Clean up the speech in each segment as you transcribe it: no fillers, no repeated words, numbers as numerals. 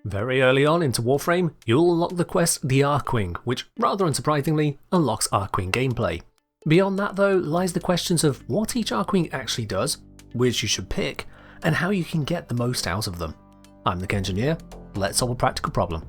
Very early on into Warframe, you'll unlock the quest The Archwing, which rather unsurprisingly unlocks Archwing gameplay. Beyond that though lies the questions of what each Archwing actually does, which you should pick, and how you can get the most out of them. I'm the Engineer, let's solve a practical problem.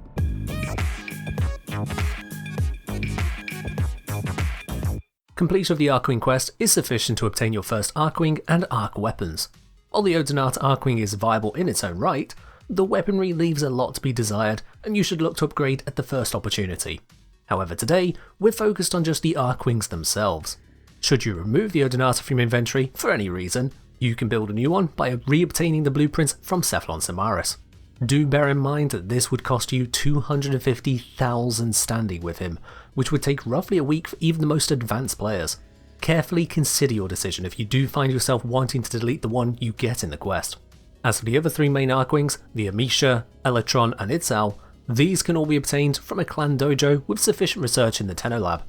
Completion of the Archwing quest is sufficient to obtain your first Archwing and Arch weapons. While the Odonata Archwing is viable in its own right, the weaponry leaves a lot to be desired and you should look to upgrade at the first opportunity. However, today we're focused on just the Archwings themselves. Should you remove the Odonata from your inventory for any reason, you can build a new one by re-obtaining the blueprints from Cephalon Samaris. Do bear in mind that this would cost you 250,000 standing with him, which would take roughly a week for even the most advanced players. Carefully consider your decision if you do find yourself wanting to delete the one you get in the quest. As for the other three main Archwings, the Amesha, Elytron and Itzal, these can all be obtained from a clan dojo with sufficient research in the Tenno Lab.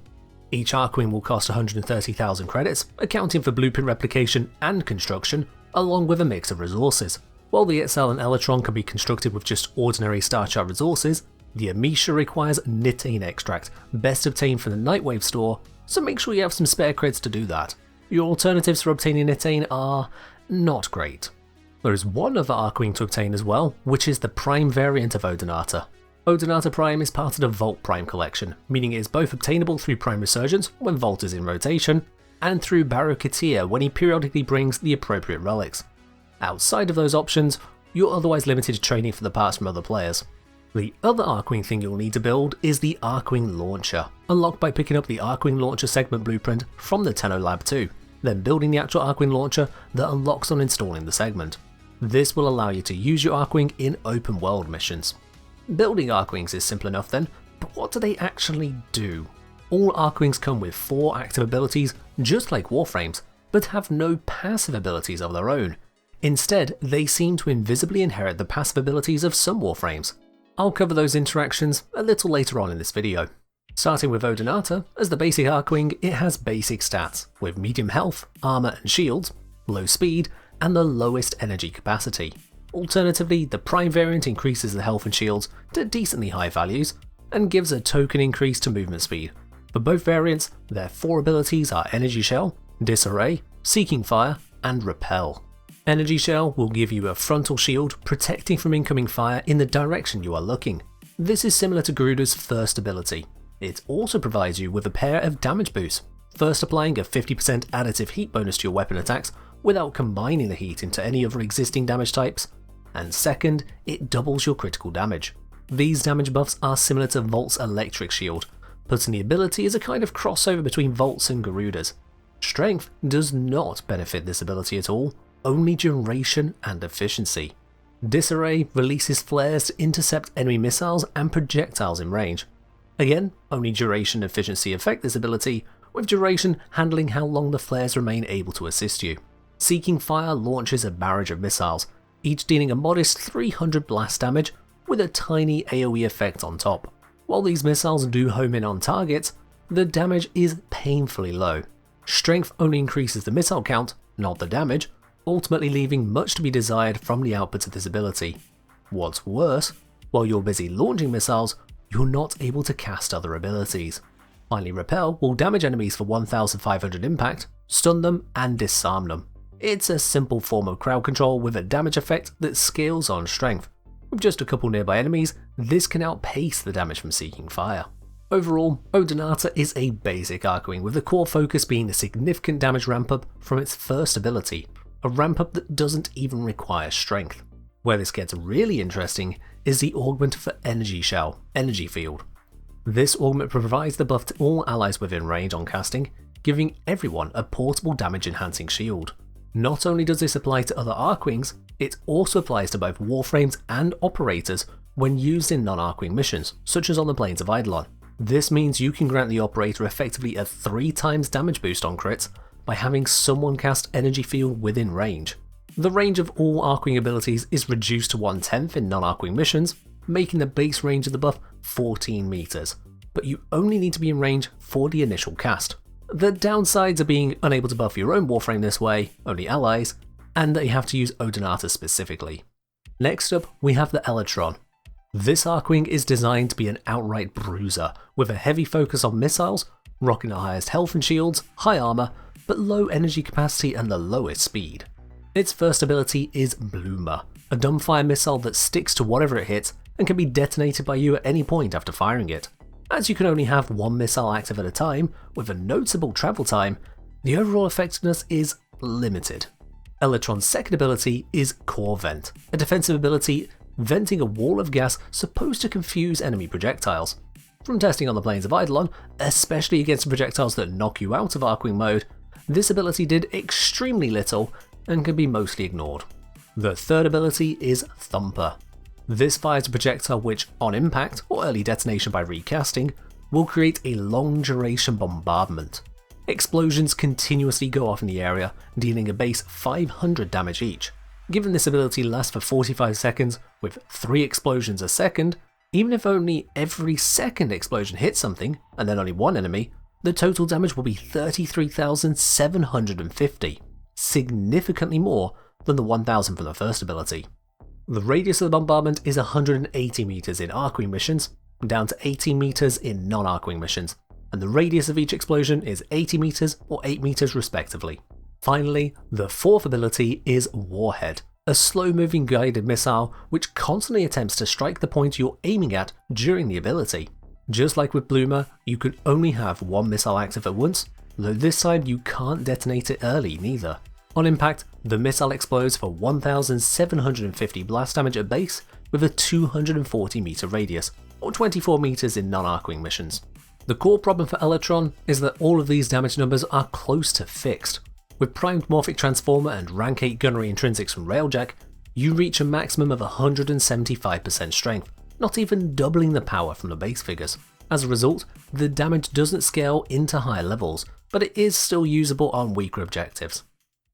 Each Archwing will cost 130,000 credits, accounting for blueprint replication and construction, along with a mix of resources. While the Itzal and Elytron can be constructed with just ordinary star chart resources, the Amesha requires Nitane extract, best obtained from the Nightwave store, so make sure you have some spare creds to do that. Your alternatives for obtaining Nitane are not great. There is one other Archwing to obtain as well, which is the Prime variant of Odonata. Odonata Prime is part of the Vault Prime collection, meaning it is both obtainable through Prime Resurgence when Vault is in rotation, and through Barukatia when he periodically brings the appropriate relics. Outside of those options, you're otherwise limited to training for the parts from other players. The other Archwing thing you'll need to build is the Archwing Launcher, unlocked by picking up the Archwing Launcher segment blueprint from the Tenno Lab 2, then building the actual Archwing Launcher that unlocks on installing the segment. This will allow you to use your Archwing in open world missions. Building Archwings is simple enough then, but what do they actually do? All Archwings come with 4 active abilities, just like Warframes, but have no passive abilities of their own. Instead, they seem to invisibly inherit the passive abilities of some Warframes. I'll cover those interactions a little later on in this video. Starting with Odonata, as the basic Archwing, it has basic stats, with medium health, armor and shields, low speed, and the lowest energy capacity. Alternatively, the Prime variant increases the health and shields to decently high values, and gives a token increase to movement speed. For both variants, their 4 abilities are Energy Shell, Disarray, Seeking Fire, and Repel. Energy Shell will give you a frontal shield protecting from incoming fire in the direction you are looking. This is similar to Garuda's first ability. It also provides you with a pair of damage boosts, first applying a 50% additive heat bonus to your weapon attacks without combining the heat into any other existing damage types, and second, it doubles your critical damage. These damage buffs are similar to Volt's electric shield, putting the ability as a kind of crossover between Volt's and Garuda's. Strength does not benefit this ability at all, only duration and efficiency. Disarray releases flares to intercept enemy missiles and projectiles in range. Again, only duration and efficiency affect this ability, with duration handling how long the flares remain able to assist you. Seeking Fire launches a barrage of missiles, each dealing a modest 300 blast damage with a tiny AoE effect on top. While these missiles do home in on targets, the damage is painfully low. Strength only increases the missile count, not the damage, ultimately leaving much to be desired from the output of this ability. What's worse, while you're busy launching missiles, you're not able to cast other abilities. Finally, Repel will damage enemies for 1500 impact, stun them and disarm them. It's a simple form of crowd control with a damage effect that scales on strength. With just a couple nearby enemies, this can outpace the damage from Seeking Fire. Overall, Odonata is a basic Archwing, with the core focus being the significant damage ramp up from its first ability, a ramp up that doesn't even require strength. Where this gets really interesting is the augment for Energy Shell, Energy Field. This augment provides the buff to all allies within range on casting, giving everyone a portable damage enhancing shield. Not only does this apply to other Archwings, it also applies to both Warframes and Operators when used in non-Archwing missions, such as on the plains of Eidolon. This means you can grant the Operator effectively a 3 times damage boost on crits by having someone cast Energy Field within range. The range of all Archwing abilities is reduced to 1/10 in non-Archwing missions, making the base range of the buff 14 meters, but you only need to be in range for the initial cast. The downsides are being unable to buff your own Warframe this way, only allies, and that you have to use Odonata specifically. Next up, we have the Elytron. This Archwing is designed to be an outright bruiser, with a heavy focus on missiles, rocking the highest health and shields, high armor, but low energy capacity and the lowest speed. Its first ability is Bloomer, a dumbfire missile that sticks to whatever it hits and can be detonated by you at any point after firing it. As you can only have one missile active at a time, with a noticeable travel time, the overall effectiveness is limited. Elytron's second ability is Core Vent, a defensive ability venting a wall of gas supposed to confuse enemy projectiles. From testing on the plains of Eidolon, especially against projectiles that knock you out of Archwing mode, this ability did extremely little and can be mostly ignored. The third ability is Thumper. This fires a projectile which, on impact or early detonation by recasting, will create a long duration bombardment. Explosions continuously go off in the area, dealing a base 500 damage each. Given this ability lasts for 45 seconds with 3 explosions a second, even if only every second explosion hits something, and then only one enemy, the total damage will be 33,750, significantly more than the 1,000 from the first ability. The radius of the bombardment is 180 meters in Archwing missions, down to 80 meters in non-Archwing missions, and the radius of each explosion is 80 meters or 8 meters respectively. Finally, the fourth ability is Warhead, a slow-moving guided missile which constantly attempts to strike the point you're aiming at during the ability. Just like with Bloomer, you can only have one missile active at once, though this time you can't detonate it early neither. On impact, the missile explodes for 1,750 blast damage at base with a 240 meter radius, or 24 meters in non-Archwing missions. The core problem for Elytron is that all of these damage numbers are close to fixed. With primed Morphic Transformer and rank 8 gunnery intrinsics from Railjack, you reach a maximum of 175% strength, not even doubling the power from the base figures. As a result, the damage doesn't scale into higher levels, but it is still usable on weaker objectives.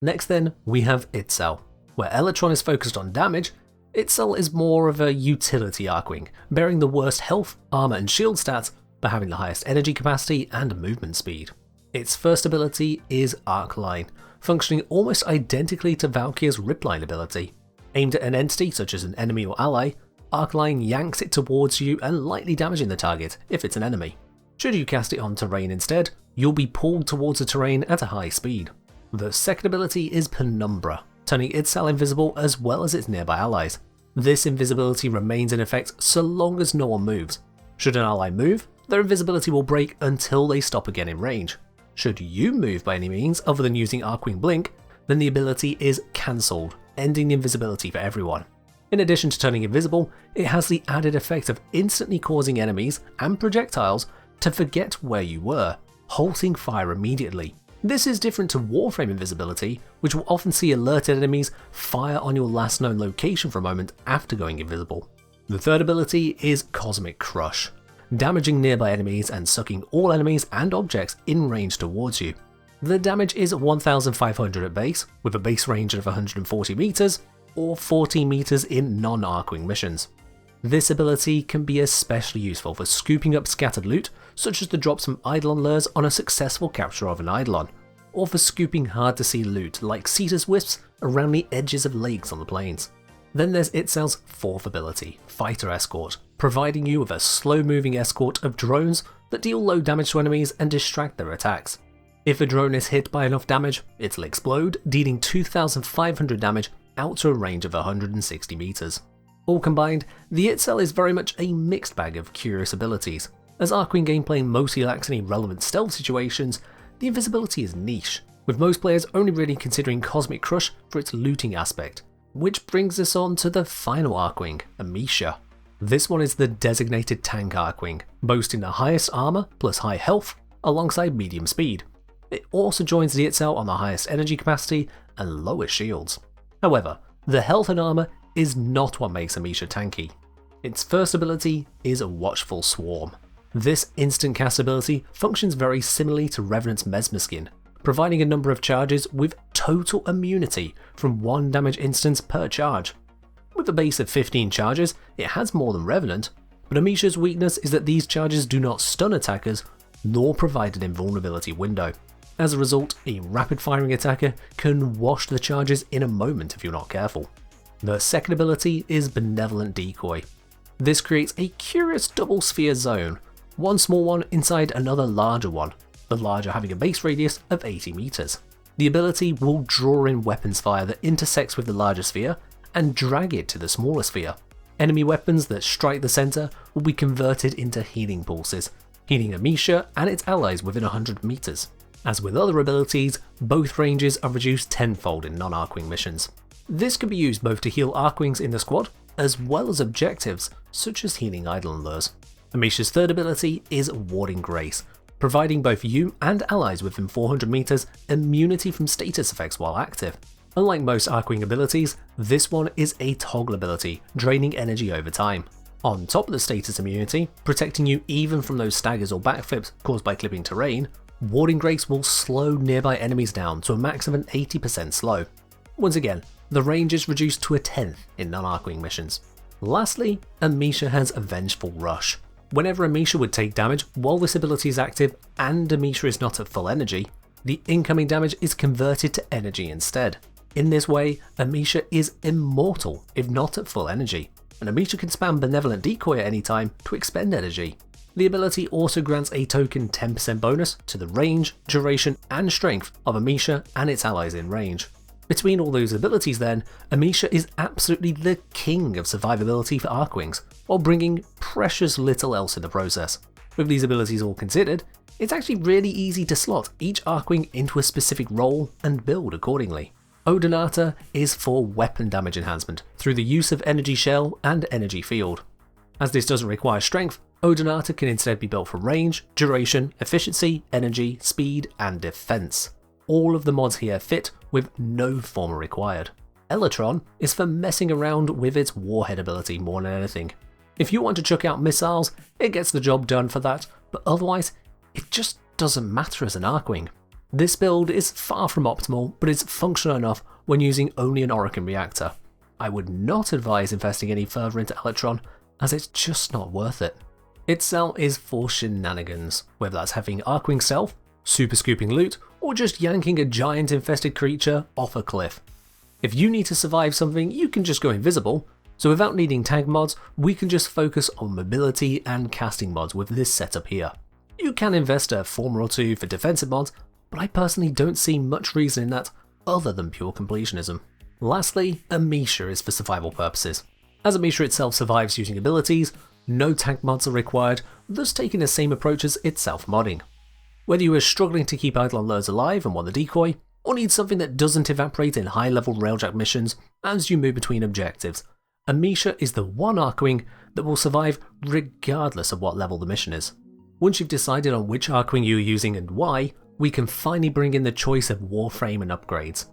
Next then, we have Itzal. Where Elytron is focused on damage, Itzal is more of a utility Archwing, bearing the worst health, armor and shield stats, but having the highest energy capacity and movement speed. Its first ability is Arcline, functioning almost identically to Valkyr's Ripline ability. Aimed at an entity such as an enemy or ally, Arcline yanks it towards you and lightly damaging the target if it's an enemy. Should you cast it on terrain instead, you'll be pulled towards the terrain at a high speed. The second ability is Penumbra, turning Itzal invisible as well as its nearby allies. This invisibility remains in effect so long as no one moves. Should an ally move, their invisibility will break until they stop again in range. Should you move by any means other than using Archwing Blink, then the ability is cancelled, ending the invisibility for everyone. In addition to turning invisible, it has the added effect of instantly causing enemies and projectiles to forget where you were, halting fire immediately. This is different to Warframe invisibility, which will often see alerted enemies fire on your last known location for a moment after going invisible. The third ability is Cosmic Crush, damaging nearby enemies and sucking all enemies and objects in range towards you. The damage is 1,500 at base, with a base range of 140 meters, or 40 meters in non-Archwing missions. This ability can be especially useful for scooping up scattered loot, such as the drops from Eidolon lures on a successful capture of an Eidolon, or for scooping hard to see loot like Cetus Wisps around the edges of lakes on the plains. Then there's Itzal's fourth ability, Fighter Escort, providing you with a slow-moving escort of drones that deal low damage to enemies and distract their attacks. If a drone is hit by enough damage, it'll explode, dealing 2,500 damage out to a range of 160 meters. All combined, the Itzal is very much a mixed bag of curious abilities. As Archwing gameplay mostly lacks any relevant stealth situations, the invisibility is niche, with most players only really considering Cosmic Crush for its looting aspect. Which brings us on to the final Archwing, Amesha. This one is the designated tank Archwing, boasting the highest armor plus high health alongside medium speed. It also joins the Itzal on the highest energy capacity and lowest shields. However, the health and armor is not what makes Amesha tanky. Its first ability is a Watchful Swarm. This instant cast ability functions very similarly to Revenant's Mesmerskin, providing a number of charges with total immunity from 1 damage instance per charge. With a base of 15 charges, it has more than Revenant, but Amesha's weakness is that these charges do not stun attackers, nor provide an invulnerability window. As a result, a rapid-firing attacker can wash the charges in a moment if you're not careful. The second ability is Benevolent Decoy. This creates a curious double sphere zone, one small one inside another larger one, the larger having a base radius of 80 meters. The ability will draw in weapons fire that intersects with the larger sphere and drag it to the smaller sphere. Enemy weapons that strike the center will be converted into healing pulses, healing Amesha and its allies within 100 meters. As with other abilities, both ranges are reduced tenfold in non-Archwing missions. This can be used both to heal Archwings in the squad, as well as objectives such as healing Eidolon lures. Amesha's third ability is Warding Grace, providing both you and allies within 400 meters immunity from status effects while active. Unlike most Archwing abilities, this one is a toggle ability, draining energy over time. On top of the status immunity, protecting you even from those staggers or backflips caused by clipping terrain, Warding Grace will slow nearby enemies down to a max of an 80% slow. Once again, the range is reduced to a 10th in non-Archwing missions. Lastly, Amesha has a Vengeful Rush. Whenever Amesha would take damage while this ability is active and Amesha is not at full energy, the incoming damage is converted to energy instead. In this way, Amesha is immortal if not at full energy, and Amesha can spam Benevolent Decoy at any time to expend energy. The ability also grants a token 10% bonus to the range, duration and strength of Amesha and its allies in range. Between all those abilities then, Amesha is absolutely the king of survivability for Archwings, while bringing precious little else in the process. With these abilities all considered, it's actually really easy to slot each Archwing into a specific role and build accordingly. Odonata is for weapon damage enhancement through the use of Energy Shell and Energy Field. As this doesn't require strength, Odonata can instead be built for range, duration, efficiency, energy, speed and defense. All of the mods here fit with no former required. Elytron is for messing around with its warhead ability more than anything. If you want to chuck out missiles, it gets the job done for that, but otherwise, it just doesn't matter as an Archwing. This build is far from optimal, but it's functional enough when using only an Orokin reactor. I would not advise investing any further into Elytron, as it's just not worth it. Itzal is for shenanigans, whether that's having Archwing Stealth, super scooping loot, or just yanking a giant infested creature off a cliff. If you need to survive something, you can just go invisible, so without needing tank mods, we can just focus on mobility and casting mods with this setup here. You can invest a former or two for defensive mods, but I personally don't see much reason in that other than pure completionism. Lastly, Amesha is for survival purposes. As Amesha itself survives using abilities, no tank mods are required, thus taking the same approach as its self-modding. Whether you are struggling to keep Eidolon lures alive and want the decoy, or need something that doesn't evaporate in high-level railjack missions as you move between objectives, Amesha is the one Archwing that will survive regardless of what level the mission is. Once you've decided on which Archwing you're using and why, we can finally bring in the choice of Warframe and upgrades.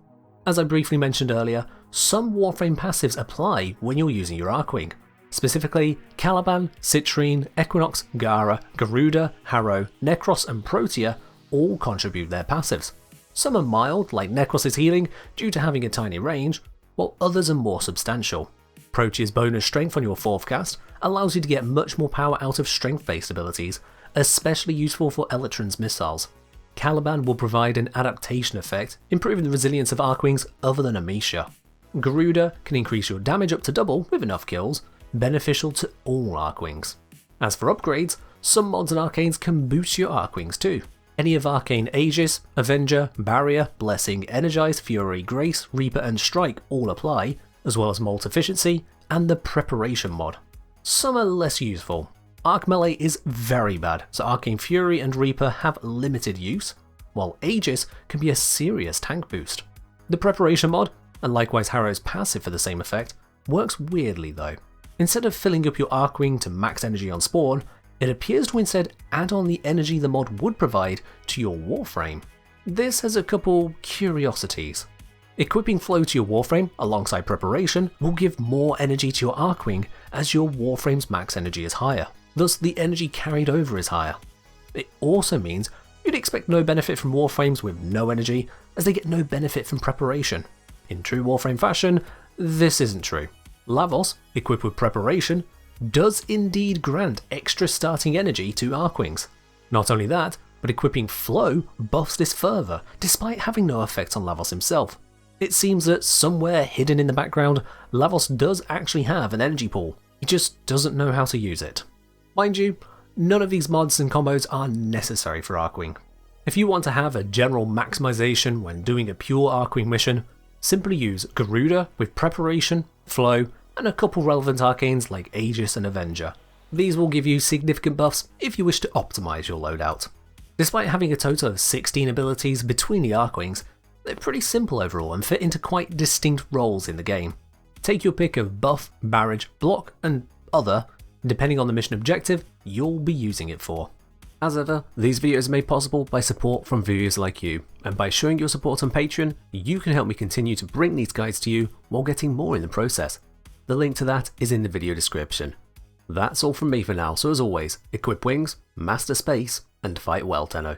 As I briefly mentioned earlier, some Warframe passives apply when you're using your Archwing. Specifically, Caliban, Citrine, Equinox, Gara, Garuda, Harrow, Necros and Protea all contribute their passives. Some are mild, like Necros' healing, due to having a tiny range, while others are more substantial. Protea's bonus strength on your 4th cast allows you to get much more power out of strength-based abilities, especially useful for Elytron's missiles. Caliban will provide an adaptation effect, improving the resilience of Archwings other than Amesha. Garuda can increase your damage up to double with enough kills, beneficial to all Archwings. As for upgrades, some mods and arcanes can boost your Archwings too. Any of Arcane Aegis, Avenger, Barrier, Blessing, Energize, Fury, Grace, Reaper and Strike all apply, as well as Molt Efficiency and the Preparation mod. Some are less useful. Arc Melee is very bad, so Arcane Fury and Reaper have limited use, while Aegis can be a serious tank boost. The Preparation mod, and likewise Harrow's passive for the same effect, works weirdly though. Instead of filling up your Archwing to max energy on spawn, it appears to instead add on the energy the mod would provide to your Warframe. This has a couple curiosities. Equipping Flow to your Warframe alongside Preparation will give more energy to your Archwing as your Warframe's max energy is higher, thus the energy carried over is higher. It also means you'd expect no benefit from Warframes with no energy, as they get no benefit from Preparation. In true Warframe fashion, this isn't true. Lavos, equipped with Preparation, does indeed grant extra starting energy to Archwings. Not only that, but equipping Flow buffs this further, despite having no effect on Lavos himself. It seems that somewhere hidden in the background, Lavos does actually have an energy pool, he just doesn't know how to use it. Mind you, none of these mods and combos are necessary for Archwing. If you want to have a general maximization when doing a pure Archwing mission, simply use Garuda with Preparation, Flow, and a couple relevant arcanes like Aegis and Avenger. These will give you significant buffs if you wish to optimize your loadout. Despite having a total of 16 abilities between the Archwings, they're pretty simple overall and fit into quite distinct roles in the game. Take your pick of buff, barrage, block, and other, depending on the mission objective you'll be using it for. As ever, these videos are made possible by support from viewers like you, and by showing your support on Patreon, you can help me continue to bring these guides to you while getting more in the process. The link to that is in the video description. That's all from me for now, so as always, equip wings, master space, and fight well, Tenno.